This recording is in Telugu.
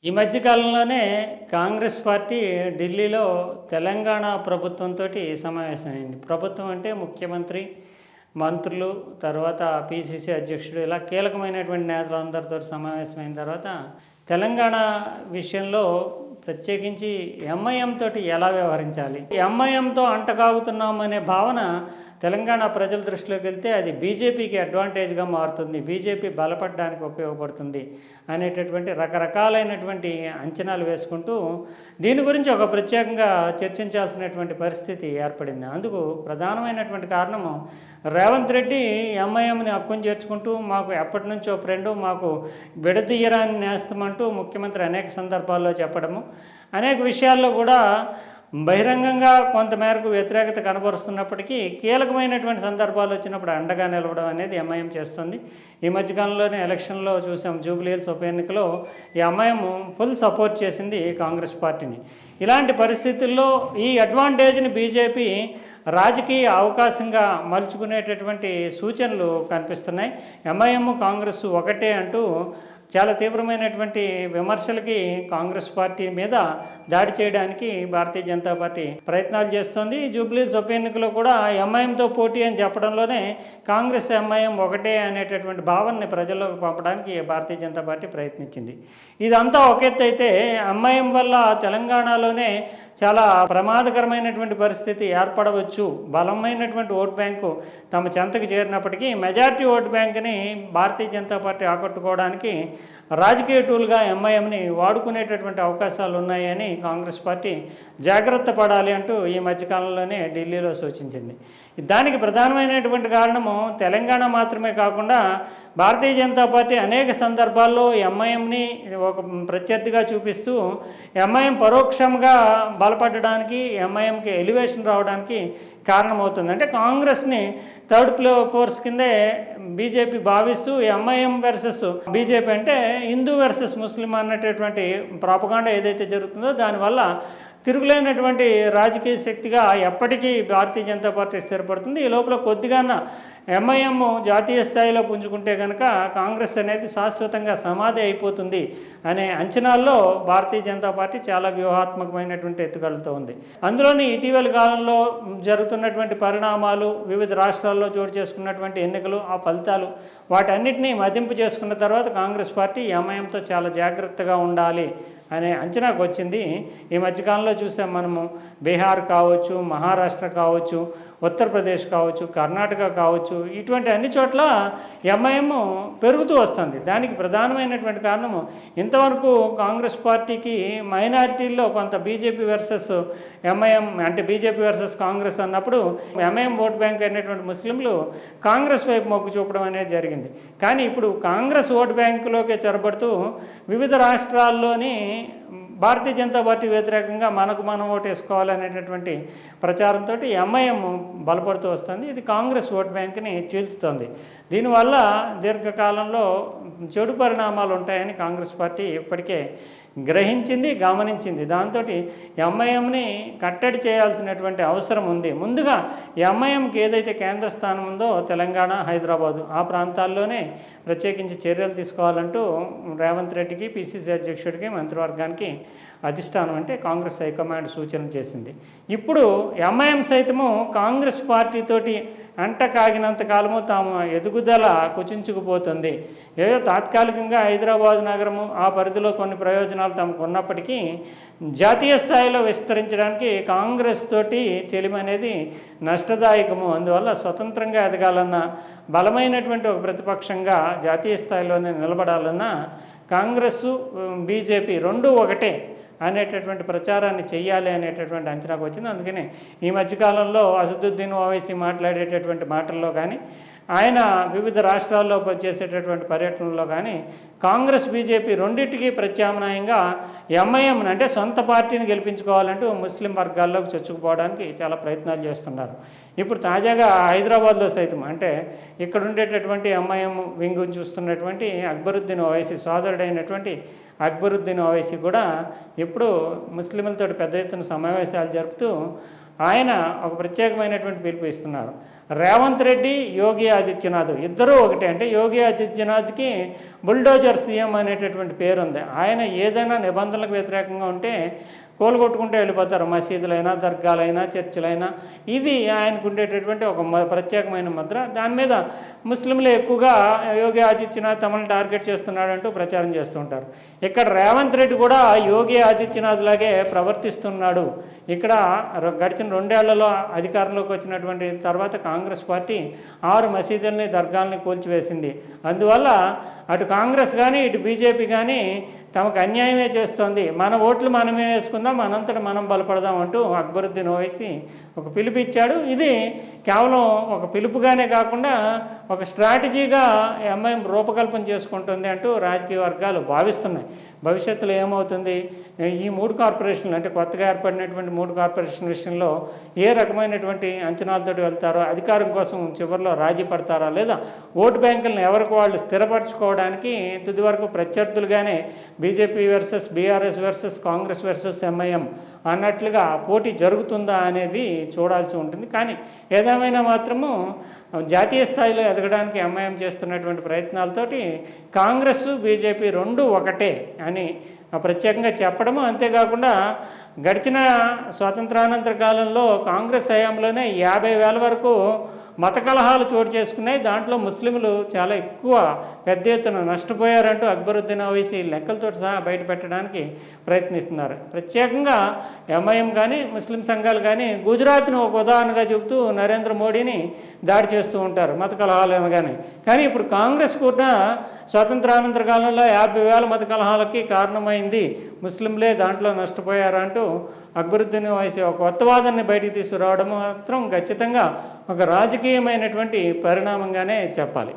ఈ మధ్య కాలంలోనే కాంగ్రెస్ పార్టీ ఢిల్లీలో తెలంగాణ ప్రభుత్వంతోటి సమావేశమైంది. ప్రభుత్వం అంటే ముఖ్యమంత్రి, మంత్రులు, తర్వాత పీసీసీ అధ్యక్షుడు ఇలా కీలకమైనటువంటి నేతలందరితో సమావేశమైన తర్వాత తెలంగాణ విషయంలో ప్రత్యేకించి ఎంఐఎం తోటి ఎలా వ్యవహరించాలి, ఎంఐఎంతో అంటకాగుతున్నామనే భావన తెలంగాణ ప్రజల దృష్టిలోకి వెళ్తే అది బీజేపీకి అడ్వాంటేజ్గా మారుతుంది, బీజేపీ బలపడడానికి ఉపయోగపడుతుంది అనేటటువంటి రకరకాలైనటువంటి అంచనాలు వేసుకుంటూ దీని గురించి ఒక ప్రత్యేకంగా చర్చించాల్సినటువంటి పరిస్థితి ఏర్పడింది. అందుకు ప్రధానమైనటువంటి కారణము రేవంత్ రెడ్డి ఎంఐఎంని హక్కును చేర్చుకుంటూ మాకు ఎప్పటి నుంచో ఫ్రెండు, మాకు విడదీయరాని నేస్తమంటూ ముఖ్యమంత్రి అనేక సందర్భాల్లో చెప్పడము, అనేక విషయాల్లో కూడా బహిరంగంగా కొంతమేరకు వ్యతిరేకత కనబరుస్తున్నప్పటికీ కీలకమైనటువంటి సందర్భాలు వచ్చినప్పుడు అండగా నిలవడం అనేది ఎంఐఎం చేస్తుంది. ఈ మధ్యకాలంలోనే ఎలక్షన్లో చూసాం, జూబ్లీహిల్స్ ఉప ఎన్నికలో ఈ ఎంఐఎం ఫుల్ సపోర్ట్ చేసింది కాంగ్రెస్ పార్టీని. ఇలాంటి పరిస్థితుల్లో ఈ అడ్వాంటేజ్ని బీజేపీ రాజకీయ అవకాశంగా మలుచుకునేటటువంటి సూచనలు కనిపిస్తున్నాయి. ఎంఐఎం కాంగ్రెస్ ఒకటే అంటూ చాలా తీవ్రమైనటువంటి విమర్శలకి కాంగ్రెస్ పార్టీ మీద దాడి చేయడానికి భారతీయ జనతా పార్టీ ప్రయత్నాలు చేస్తోంది. జూబ్లీహిల్స్ ఉప ఎన్నికలో కూడా ఎంఐఎంతో పోటీ అని చెప్పడంలోనే కాంగ్రెస్ ఎంఐఎం ఒకటే అనేటటువంటి భావనని ప్రజల్లోకి పంపడానికి భారతీయ జనతా పార్టీ ప్రయత్నించింది. ఇదంతా ఒక ఎత్తు అయితే ఎంఐఎం వల్ల తెలంగాణలోనే చాలా ప్రమాదకరమైనటువంటి పరిస్థితి ఏర్పడవచ్చు. బలమైనటువంటి ఓటు బ్యాంకు తమ చెంతకు చేరినప్పటికీ మెజారిటీ ఓటు బ్యాంకుని భారతీయ జనతా పార్టీ ఆకట్టుకోవడానికి రాజకీయ టూల్గా ఎంఐఎంని వాడుకునేటటువంటి అవకాశాలు ఉన్నాయని కాంగ్రెస్ పార్టీ జాగ్రత్త పడాలి అంటూ ఈ మధ్యకాలంలోనే ఢిల్లీలో సూచించింది. దానికి ప్రధానమైనటువంటి కారణము తెలంగాణ మాత్రమే కాకుండా భారతీయ జనతా పార్టీ అనేక సందర్భాల్లో ఎంఐఎంని ఒక ప్రత్యర్థిగా చూపిస్తూ ఎంఐఎం పరోక్షంగా బలపడడానికి, ఎంఐఎంకి ఎలివేషన్ రావడానికి కారణమవుతుంది. అంటే కాంగ్రెస్ని థర్డ్ ఫోర్స్ కిందే బీజేపీ భావిస్తూ ఎంఐఎం వర్సెస్ బీజేపీ అంటే హిందూ వర్సెస్ ముస్లిం అన్నటువంటి ప్రాపగాండా ఏదైతే జరుగుతుందో దానివల్ల తిరుగులేనటువంటి రాజకీయ శక్తిగా ఎప్పటికీ భారతీయ జనతా పార్టీ స్థిరపడుతుంది. ఈ లోపల కొద్దిగాన ఎంఐఎం జాతీయ స్థాయిలో పుంజుకుంటే కనుక కాంగ్రెస్ అనేది శాశ్వతంగా సమాధి అయిపోతుంది అనే అంచనాల్లో భారతీయ జనతా పార్టీ చాలా వ్యూహాత్మకమైనటువంటి ఎత్తుగడలతో ఉంది. అందులోని ఇటీవల కాలంలో జరుగుతున్నటువంటి పరిణామాలు, వివిధ రాష్ట్రాల్లో చోటు చేసుకున్నటువంటి ఎన్నికలు, ఆ ఫలితాలు వాటన్నిటినీ మదింపు చేసుకున్న తర్వాత కాంగ్రెస్ పార్టీ ఎంఐఎంతో చాలా జాగ్రత్తగా ఉండాలి అనే అంచనాకు వచ్చింది. ఈ మధ్యకాలంలో చూసాం మనము, బీహార్ కావచ్చు, మహారాష్ట్ర కావచ్చు, ఉత్తరప్రదేశ్ కావచ్చు, కర్ణాటక కావచ్చు, ఇటువంటి అన్ని చోట్ల ఎంఐఎం పెరుగుతూ వస్తుంది. దానికి ప్రధానమైనటువంటి కారణము ఇంతవరకు కాంగ్రెస్ పార్టీకి మైనారిటీల్లో కొంత బీజేపీ వర్సెస్ ఎంఐఎం అంటే బీజేపీ వర్సెస్ కాంగ్రెస్ అన్నప్పుడు ఎంఐఎం ఓట్ బ్యాంక్ అయినటువంటి ముస్లింలు కాంగ్రెస్ వైపు మొగ్గు చూపడం అనేది జరిగింది. కానీ ఇప్పుడు కాంగ్రెస్ ఓటు బ్యాంకులోకి చొరబడుతూ వివిధ రాష్ట్రాల్లోని భారతీయ జనతా పార్టీ వ్యతిరేకంగా మనకు మనం ఓటు వేసుకోవాలనేటటువంటి ప్రచారంతో ఎంఐఎం బలపడుతూ వస్తుంది. ఇది కాంగ్రెస్ ఓట్ బ్యాంక్ని చీల్చుతోంది. దీనివల్ల దీర్ఘకాలంలో చెడు పరిణామాలు ఉంటాయని కాంగ్రెస్ పార్టీ ఇప్పటికే గ్రహించింది, గమనించింది. దాంతో ఎంఐఎంని కట్టడి చేయాల్సినటువంటి అవసరం ఉంది. ముందుగా ఎంఐఎంకి ఏదైతే కేంద్ర స్థానం ఉందో తెలంగాణ, హైదరాబాదు ఆ ప్రాంతాల్లోనే ప్రత్యేకించి చర్యలు తీసుకోవాలంటూ రేవంత్ రెడ్డికి, పిసిసి అధ్యక్షుడికి, మంత్రివర్గానికి అధిష్టానం అంటే కాంగ్రెస్ హైకమాండ్ సూచన చేసింది. ఇప్పుడు ఎంఐఎం సైతము కాంగ్రెస్ పార్టీతోటి అంట కాగినంత కాలము తాము ఎదుగుదల కుచించుకుపోతుంది. ఏదో తాత్కాలికంగా హైదరాబాద్ నగరము ఆ పరిధిలో కొన్ని ప్రయోజనాలు తమకు ఉన్నప్పటికీ జాతీయ స్థాయిలో విస్తరించడానికి కాంగ్రెస్ తోటి చెలిమి అనేది నష్టదాయకము. అందువల్ల స్వతంత్రంగా ఎదగాలన్నా, బలమైనటువంటి ఒక ప్రతిపక్షంగా జాతీయ స్థాయిలోనే నిలబడాలన్నా కాంగ్రెస్, బీజేపీ రెండు ఒకటే అనేటటువంటి ప్రచారాన్ని చెయ్యాలి అనేటటువంటి అంచనాకు వచ్చింది. అందుకని ఈ మధ్యకాలంలో అసదుద్దీన్ ఓవైసీ మాట్లాడేటటువంటి మాటల్లో కానీ, ఆయన వివిధ రాష్ట్రాల్లో చేసేటటువంటి పర్యటనలో కానీ కాంగ్రెస్, బీజేపీ రెండింటికి ప్రత్యామ్నాయంగా ఎంఐఎం అంటే సొంత పార్టీని గెలిపించుకోవాలంటూ ముస్లిం వర్గాల్లోకి చొచ్చుకుపోవడానికి చాలా ప్రయత్నాలు చేస్తున్నారు. ఇప్పుడు తాజాగా హైదరాబాద్లో సైతం అంటే ఇక్కడ ఉండేటటువంటి ఎంఐఎం వింగ్ చూస్తున్నటువంటి అక్బరుద్దీన్ ఓవైసీ సోదరుడైనటువంటి అక్బరుద్దీన్ ఓవైసీ కూడా ఇప్పుడు ముస్లింలతో పెద్ద ఎత్తున సమావేశాలు జరుపుతూ ఆయన ఒక ప్రత్యేకమైనటువంటి పిలుపు ఇస్తున్నారు. రేవంత్ రెడ్డి, యోగి ఆదిత్యనాథ్ ఇద్దరూ ఒకటే. అంటే యోగి ఆదిత్యనాథ్కి బుల్డోజర్ సీఎం అనేటటువంటి పేరుంది. ఆయన ఏదైనా నిబంధనలకు వ్యతిరేకంగా ఉంటే కోలుకొట్టుకుంటూ వెళ్ళిపోతారు. మసీదులైనా, దర్గాలైనా, చర్చిలైనా. ఇది ఆయనకు ఉండేటటువంటి ఒక ప్రత్యేకమైన ముద్ర. దాని మీద ముస్లింలు ఎక్కువగా యోగి ఆదిత్యనాథ్ తమను టార్గెట్ చేస్తున్నాడంటూ ప్రచారం చేస్తుంటారు. ఇక్కడ రేవంత్ రెడ్డి కూడా యోగి ఆదిత్యనాథ్ లాగే ప్రవర్తిస్తున్నాడు. ఇక్కడ గడిచిన 2 ఏళ్లలో అధికారంలోకి వచ్చినటువంటి తర్వాత కాంగ్రెస్ పార్టీ 6 మసీదుల్ని, దర్గాల్ని కూల్చివేసింది. అందువల్ల అటు కాంగ్రెస్ కానీ ఇటు బీజేపీ కానీ తమకు అన్యాయమే చేస్తోంది. మన ఓట్లు మనమే వేసుకుందాం, మనంతట మనం బలపడదాం అంటూ అక్బరుద్దీన్ ఓవైసీ ఒక పిలుపు ఇచ్చాడు. ఇది కేవలం ఒక పిలుపుగానే కాకుండా ఒక స్ట్రాటజీగా ఎంఐఎం రూపకల్పన చేసుకుంటుంది అంటూ రాజకీయ వర్గాలు భావిస్తున్నాయి. భవిష్యత్తులో ఏమవుతుంది, ఈ 3 కార్పొరేషన్లు అంటే కొత్తగా ఏర్పడినటువంటి 3 కార్పొరేషన్ విషయంలో ఏ రకమైనటువంటి అంచనాలతో వెళ్తారో, అధికారం కోసం చివరిలో రాజీ పడతారా, లేదా ఓటు బ్యాంకులను ఎవరికి వాళ్ళు స్థిరపరచుకోవడానికి తుది వరకు ప్రత్యర్థులుగానే BJP versus BRS versus Congress versus MIM అన్నట్లుగా పోటీ జరుగుతుందా అనేది చూడాల్సి ఉంటుంది. కానీ ఏదేమైనా మాత్రము జాతీయ స్థాయిలో ఎదగడానికి ఎంఐఎం చేస్తున్నటువంటి ప్రయత్నాలతోటి కాంగ్రెస్, బీజేపీ 2 ఒకటే అని ప్రత్యేకంగా చెప్పడము. అంతేకాకుండా గడిచిన స్వాతంత్రానంతర కాలంలో కాంగ్రెస్ హయాంలోనే 50,000 వరకు మత కలహాలు చోటు చేసుకున్నాయి. దాంట్లో ముస్లింలు చాలా ఎక్కువ పెద్ద ఎత్తున నష్టపోయారంటూ అక్బరుద్దీన్ ఓవైసీ లెక్కలతో సహా బయట పెట్టడానికి ప్రయత్నిస్తున్నారు. ప్రత్యేకంగా ఎంఐఎం కానీ ముస్లిం సంఘాలు కానీ గుజరాత్ను ఒక ఉదాహరణగా చెబుతూ నరేంద్ర మోడీని దాడి చేస్తూ ఉంటారు మత కలహాలు అనగానే. కానీ ఇప్పుడు కాంగ్రెస్ కూడా స్వాతంత్రానంతర కాలంలో 50,000 మత కలహాలకి కారణమైంది, ముస్లింలే దాంట్లో నష్టపోయారంటూ అక్బరుద్దీన్ ఓవైసీ ఒక కొత్త వాదనని బయటికి తీసుకురావడం మాత్రం ఖచ్చితంగా ఒక రాజకీయమైనటువంటి పరిణామంగానే చెప్పాలి.